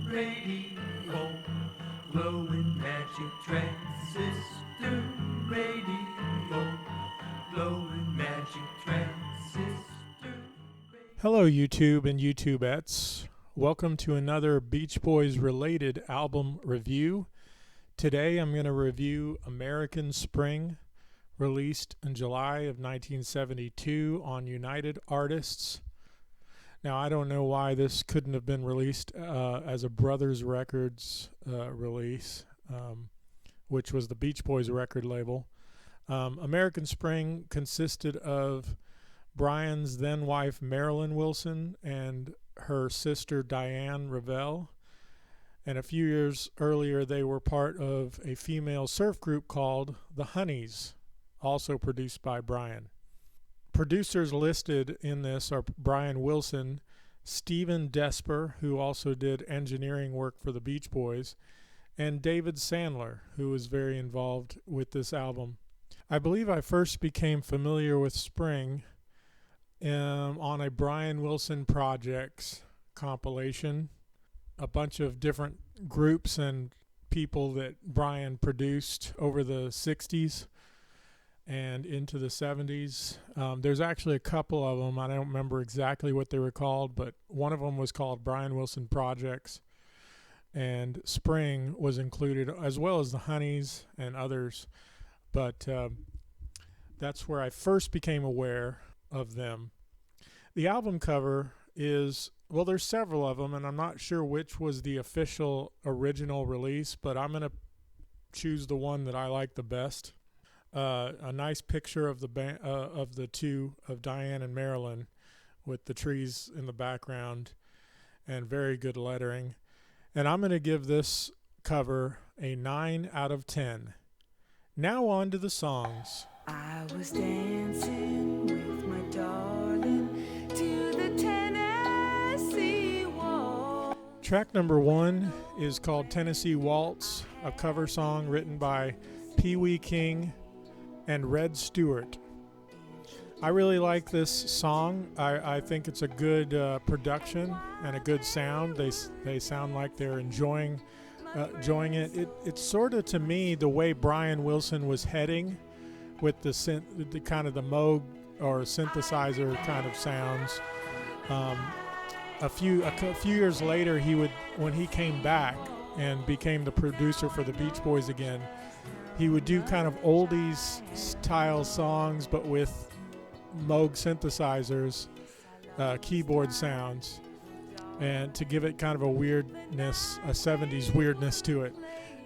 radio, glowing magic transistor radio, glowing magic transistor. Hello, YouTube and YouTubeettes. Welcome to another Beach Boys related album review. Today I'm going to review American Spring, released in July of 1972 on United Artists. Now, I don't know why this couldn't have been released as a Brothers Records release, which was the Beach Boys record label. American Spring consisted of Brian's then wife Marilyn Wilson and her sister Diane Revelle. And a few years earlier, they were part of a female surf group called the Honeys, also produced by Brian. Producers listed in this are Brian Wilson, Stephen Desper, who also did engineering work for the Beach Boys, and David Sandler, who was very involved with this album. I believe I first became familiar with Spring on a Brian Wilson Projects compilation. A bunch of different groups and people that Brian produced over the 60s and into the 70s. There's actually a couple of them. I don't remember exactly what they were called, but one of them was called Brian Wilson Projects, and Spring was included, as well as the Honeys and others. But that's where I first became aware of them. The album cover is, well, there's several of them, and I'm not sure which was the official original release, but I'm going to choose the one that I like the best. A nice picture of the two, of Diane and Marilyn, with the trees in the background, and very good lettering. And I'm going to give this cover a 9 out of 10. Now on to the songs. I was dancing with my darling to the Tennessee Waltz. Track number 1 is called Tennessee Waltz, a cover song written by Pee Wee King and Red Stewart. I really like this song. I think it's a good production and a good sound. They sound like they're enjoying it. It's sort of, to me, the way Brian Wilson was heading with the kind of the Moog or synthesizer kind of sounds. A few years later, when he came back and became the producer for the Beach Boys again, he would do kind of oldies style songs, but with Moog synthesizers, keyboard sounds, and to give it kind of a weirdness, a 70s weirdness to it.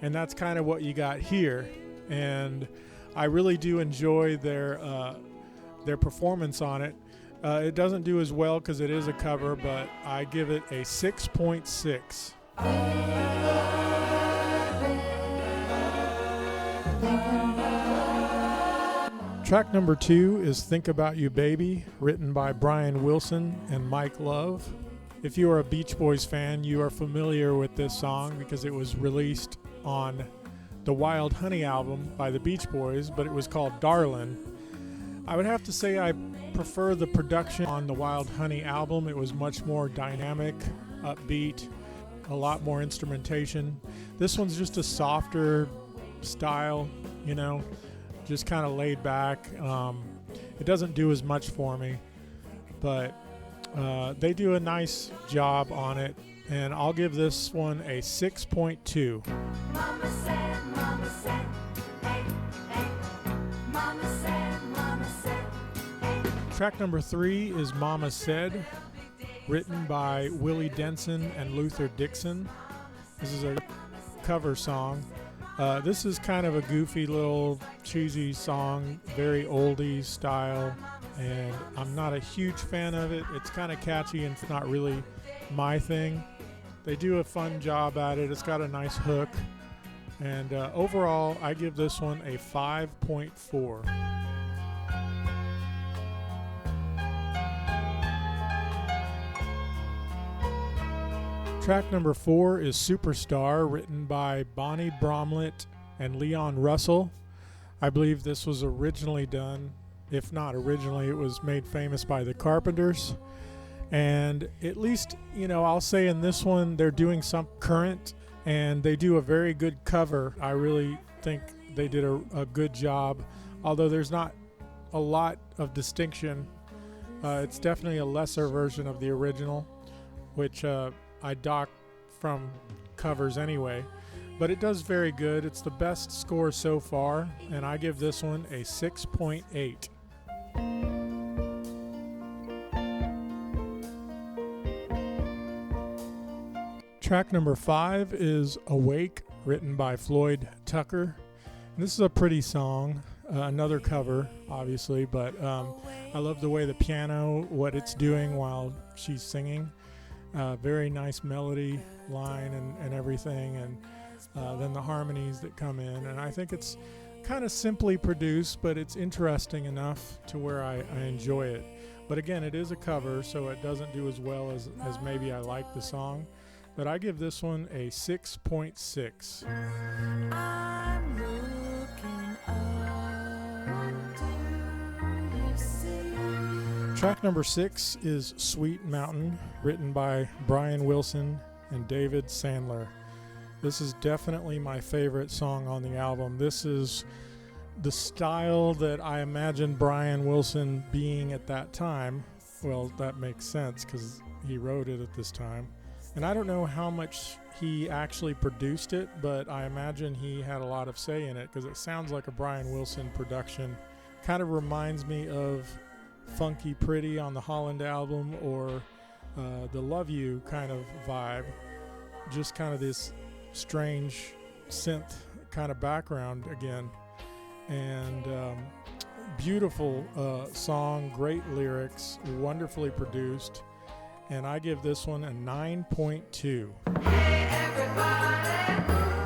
And that's kind of what you got here. And I really do enjoy their performance on it. It doesn't do as well because it is a cover, but I give it a 6.6. Track number 2 is Think About You Baby, written by Brian Wilson and Mike Love. If you are a Beach Boys fan, you are familiar with this song because it was released on the Wild Honey album by the Beach Boys, but it was called Darlin'. I would have to say I prefer the production on the Wild Honey album. It was much more dynamic, upbeat, a lot more instrumentation. This one's just a softer style, just kind of laid back. It doesn't do as much for me, but they do a nice job on it, and I'll give this one a 6.2. Mama said, hey, hey. Mama said, hey. Track number 3 is Mama Said, written by Willie Denson and Luther Dixon. This is a cover song. This is kind of a goofy little cheesy song, very oldie style, and I'm not a huge fan of it. It's kind of catchy and it's not really my thing. They do a fun job at it. It's got a nice hook, and overall I give this one a 5.4. Track number 4 is Superstar, written by Bonnie Bromlett and Leon Russell. I believe this was originally done, if not originally, it was made famous by the Carpenters. And at least, I'll say in this one, they're doing some current, and they do a very good cover. I really think they did a good job, although there's not a lot of distinction. It's definitely a lesser version of the original, which I docked from covers anyway. But it does very good. It's the best score so far, and I give this one a 6.8. Track number 5 is Awake, written by Floyd Tucker. This is a pretty song, another cover, obviously, but I love the way the piano, what it's doing while she's singing. Very nice melody line and everything, and then the harmonies that come in. And I think it's kind of simply produced, but it's interesting enough to where I enjoy it. But again, it is a cover, so it doesn't do as well as maybe I like the song. But I give this one a 6.6. I'm looking up, do you see? Track number 6 is Sweet Mountain, written by Brian Wilson and David Sandler. This is definitely my favorite song on the album. This is the style that I imagine Brian Wilson being at that time. Well, that makes sense because he wrote it at this time. And I don't know how much he actually produced it, but I imagine he had a lot of say in it because it sounds like a Brian Wilson production. Kind of reminds me of Funky Pretty on the Holland album, or the Love You kind of vibe. Just kind of this strange synth kind of background again. And beautiful song, great lyrics, wonderfully produced. And I give this one a 9.2. Hey everybody,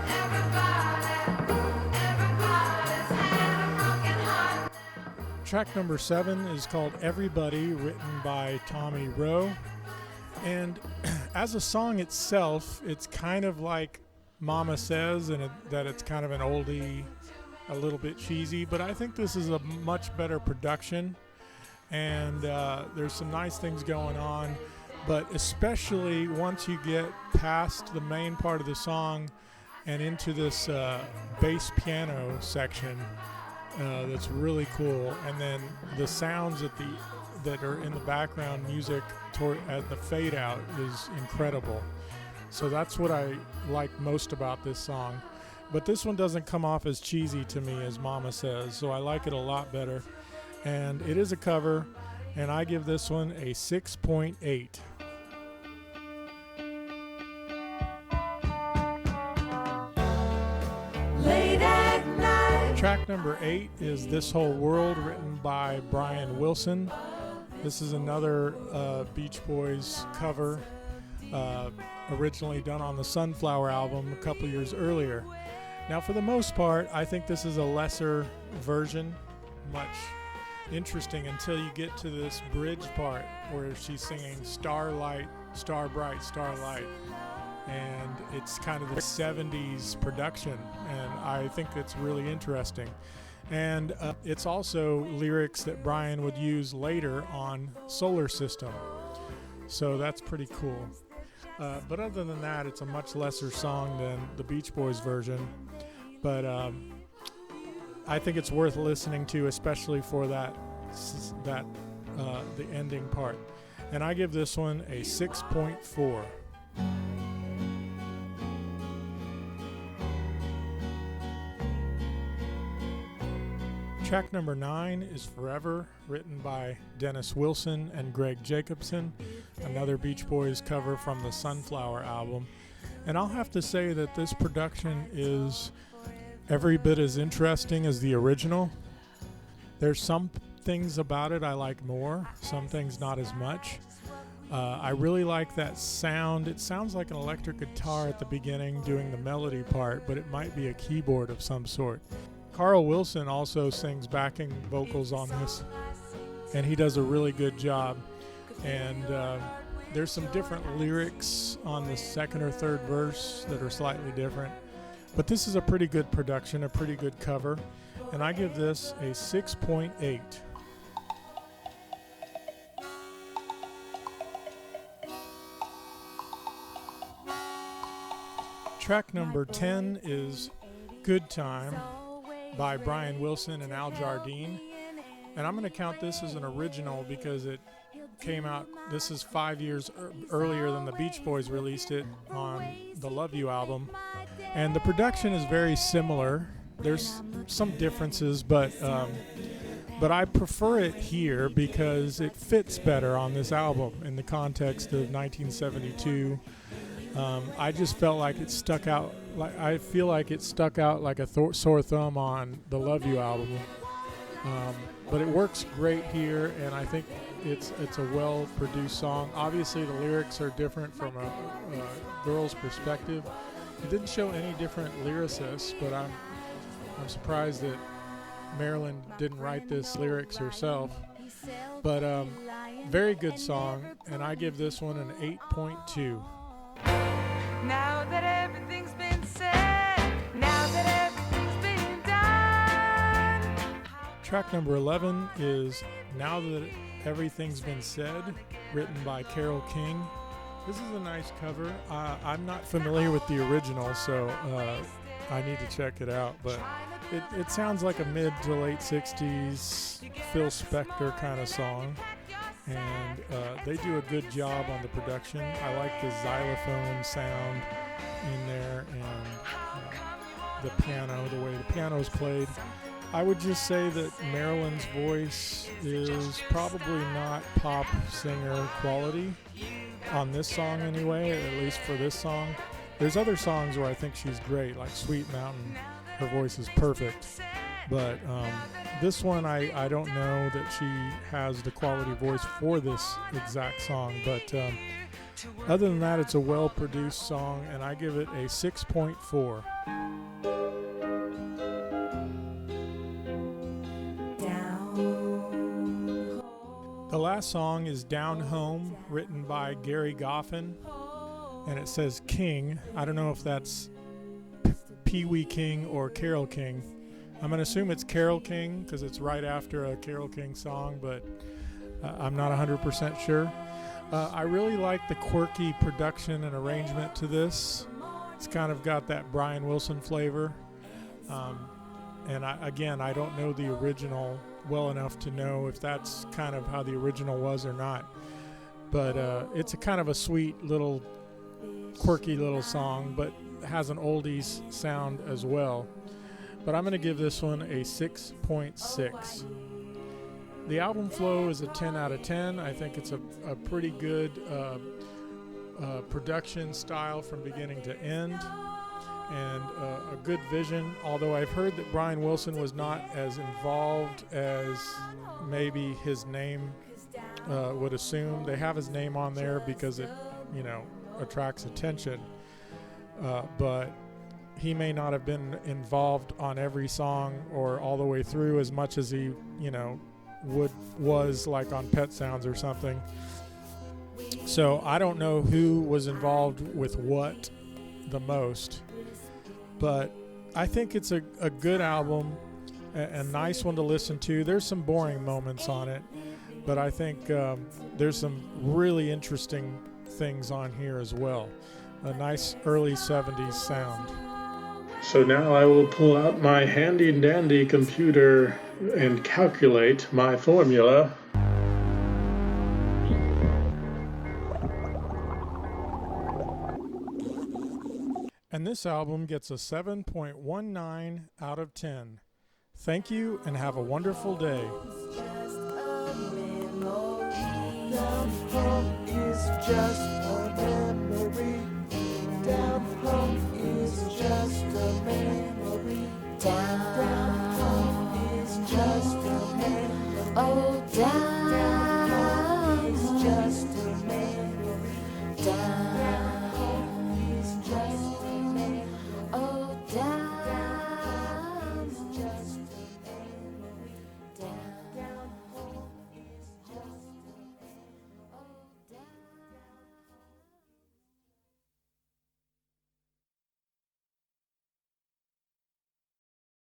everybody's had a broken heart. Track number 7 is called Everybody, written by Tommy Rowe. And as a song itself, it's kind of like Mama Says, and that it's kind of an oldie, a little bit cheesy. But I think this is a much better production, and there's some nice things going on. But especially once you get past the main part of the song and into this bass piano section, that's really cool. And then the sounds that are in the background music at the fade out is incredible. So that's what I like most about this song. But this one doesn't come off as cheesy to me as Mama Says, so I like it a lot better. And it is a cover, and I give this one a 6.8. Late at night. Track number 8 is This Whole World, written by Brian Wilson. This is another Beach Boys cover, originally done on the Sunflower album a couple years earlier. Now, for the most part, I think this is a lesser version, much interesting until you get to this bridge part where she's singing Starlight, Star Bright, Starlight. And it's kind of the 70s production, and I think it's really interesting. And it's also lyrics that Brian would use later on Solar System. So that's pretty cool. But other than that, it's a much lesser song than the Beach Boys version. But I think it's worth listening to, especially for the ending part. And I give this one a 6.4. Track number 9 is Forever, written by Dennis Wilson and Greg Jacobson, another Beach Boys cover from the Sunflower album. And I'll have to say that this production is every bit as interesting as the original. There's some things about it I like more, some things not as much. I really like that sound. It sounds like an electric guitar at the beginning doing the melody part, but it might be a keyboard of some sort. Carl Wilson also sings backing vocals on this, and he does a really good job. And there's some different lyrics on the second or third verse that are slightly different. But this is a pretty good production, a pretty good cover, and I give this a 6.8. Track number 10 is Good Time by Brian Wilson and Al Jardine. And I'm going to count this as an original because it came out, this is 5 years earlier than the Beach Boys released it on the Love You album. And the production is very similar. There's some differences, but I prefer it here because it fits better on this album in the context of 1972. I just felt like it stuck out. I feel like it stuck out like a sore thumb on the Love You album. But it works great here, and I think it's a well-produced song. Obviously, the lyrics are different from a girl's perspective. It didn't show any different lyricists, but I'm surprised that Marilyn didn't write this lyrics herself. But very good song, and I give this one an 8.2. Now that everything's been said, now that everything's been done. Track number 11 is Now That Everything's Been Said, written by Carole King. This is a nice cover. I'm not familiar with the original, so I need to check it out. But it sounds like a mid to late 60s Phil Spector kind of song. And they do a good job on the production. I like the xylophone sound in there and the piano, the way the piano is played. I would just say that Marilyn's voice is probably not pop singer quality on this song anyway, at least for this song. There's other songs where I think she's great, like Sweet Mountain. Her voice is perfect. But this one, I don't know that she has the quality voice for this exact song. But other than that, it's a well-produced song, and I give it a 6.4. The last song is Down Home, written by Gary Goffin, and it says King. I don't know if that's Pee Wee King or Carole King. I'm going to assume it's Carole King because it's right after a Carole King song, but I'm not 100% sure. I really like the quirky production and arrangement to this. It's kind of got that Brian Wilson flavor. And I don't know the original well enough to know if that's kind of how the original was or not. But it's a kind of a sweet little, quirky little song, but has an oldies sound as well. But I'm going to give this one a 6.6. The album flow is a 10 out of 10. I think it's a pretty good production style from beginning to end, and a good vision, although I've heard that Brian Wilson was not as involved as maybe his name would assume. They have his name on there because it, attracts attention, but he may not have been involved on every song or all the way through as much as he, was like on Pet Sounds or something. So I don't know who was involved with what the most, but I think it's a good album, a nice one to listen to. There's some boring moments on it, but I think there's some really interesting things on here as well. A nice early 70s sound. So now I will pull out my handy dandy computer and calculate my formula. And this album gets a 7.19 out of 10. Thank you and have a wonderful day. Down home is just a memory. Down home is just a memory. Down home is just a memory. Oh, Down home is just a memory. down.